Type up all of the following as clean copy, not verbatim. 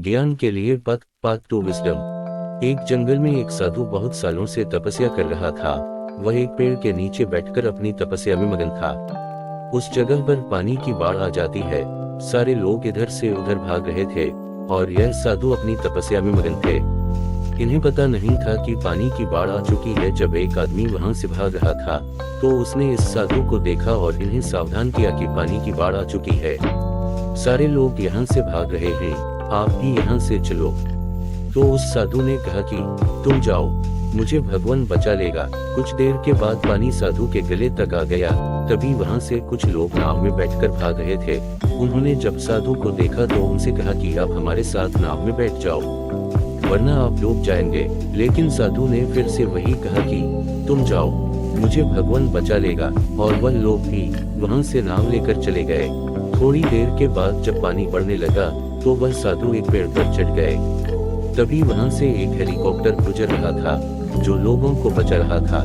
ज्ञान के लिए पाथ टू विजडम। एक जंगल में एक साधु बहुत सालों से तपस्या कर रहा था। वह एक पेड़ के नीचे बैठकर अपनी तपस्या में मगन था। उस जगह पर पानी की बाढ़ आ जाती है। सारे लोग इधर से उधर भाग रहे थे और यह साधु अपनी तपस्या में मगन थे। इन्हें पता नहीं था कि पानी की बाढ़ आ चुकी है। जब एक आदमी वहां से भाग रहा था तो उसने इस साधु को देखा और इन्हें सावधान किया कि पानी की बाढ़ आ चुकी है। सारे लोग यहाँ से भाग रहे हैं, आप भी यहाँ से चलो। तो उस साधु ने कहा कि तुम जाओ, मुझे भगवान बचा लेगा। कुछ देर के बाद पानी साधु के गले तक आ गया। तभी वहां से कुछ लोग नाव में बैठकर भाग रहे थे। उन्होंने जब साधु को देखा तो उनसे कहा कि आप हमारे साथ नाव में बैठ जाओ, वरना आप डूब जाएंगे। लेकिन साधु ने फिर से वही कहा कि तुम जाओ, मुझे भगवान बचा लेगा। और वह लोग भी वहां से नाव लेकर चले गए। थोड़ी देर के बाद जब पानी बढ़ने लगा तो वह साधु एक पेड़ पर चढ़ गए। तभी वहां से एक हेलीकॉप्टर गुजर रहा था जो लोगों को बचा रहा था।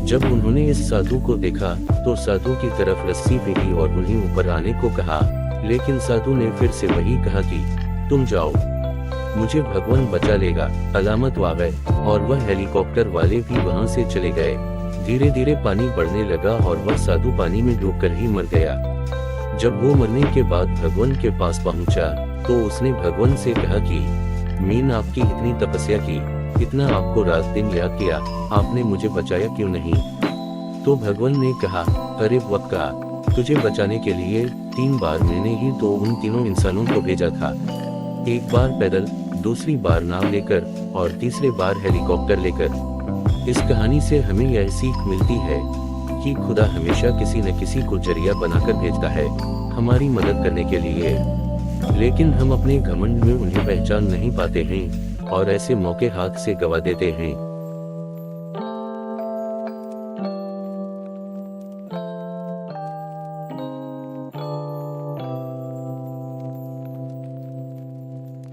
जब उन्होंने इस साधु को देखा तो साधु की तरफ रस्सी फेंकी और उन्हें ऊपर आने को कहा। लेकिन साधु ने फिर से वही कहा कि तुम जाओ, मुझे भगवान बचा लेगा। अलामत आ गए और वह हेलीकॉप्टर वाले भी वहां से चले गए। धीरे धीरे पानी बढ़ने लगा और वह साधु पानी में डूबकर ही मर गया। जब वो मरने के बाद भगवान के पास पहुंचा तो उसने भगवान से कहा कि मैंने आपकी इतनी तपस्या की, इतना आपको रात दिन याद किया, आपने मुझे बचाया क्यों नहीं? तो भगवान ने कहा, अरे वक्का, तुझे बचाने के लिए 3 बार मैंने ही तो उन तीनों इंसानों को भेजा था। एक बार पैदल, दूसरी बार नाव लेकर और तीसरे बार हेलीकॉप्टर लेकर। इस कहानी से हमें यह सीख मिलती है कि खुदा हमेशा किसी न किसी को जरिया बनाकर भेजता है हमारी मदद करने के लिए। लेकिन हम अपने घमंड में उन्हें पहचान नहीं पाते हैं और ऐसे मौके हाथ से गवा देते हैं।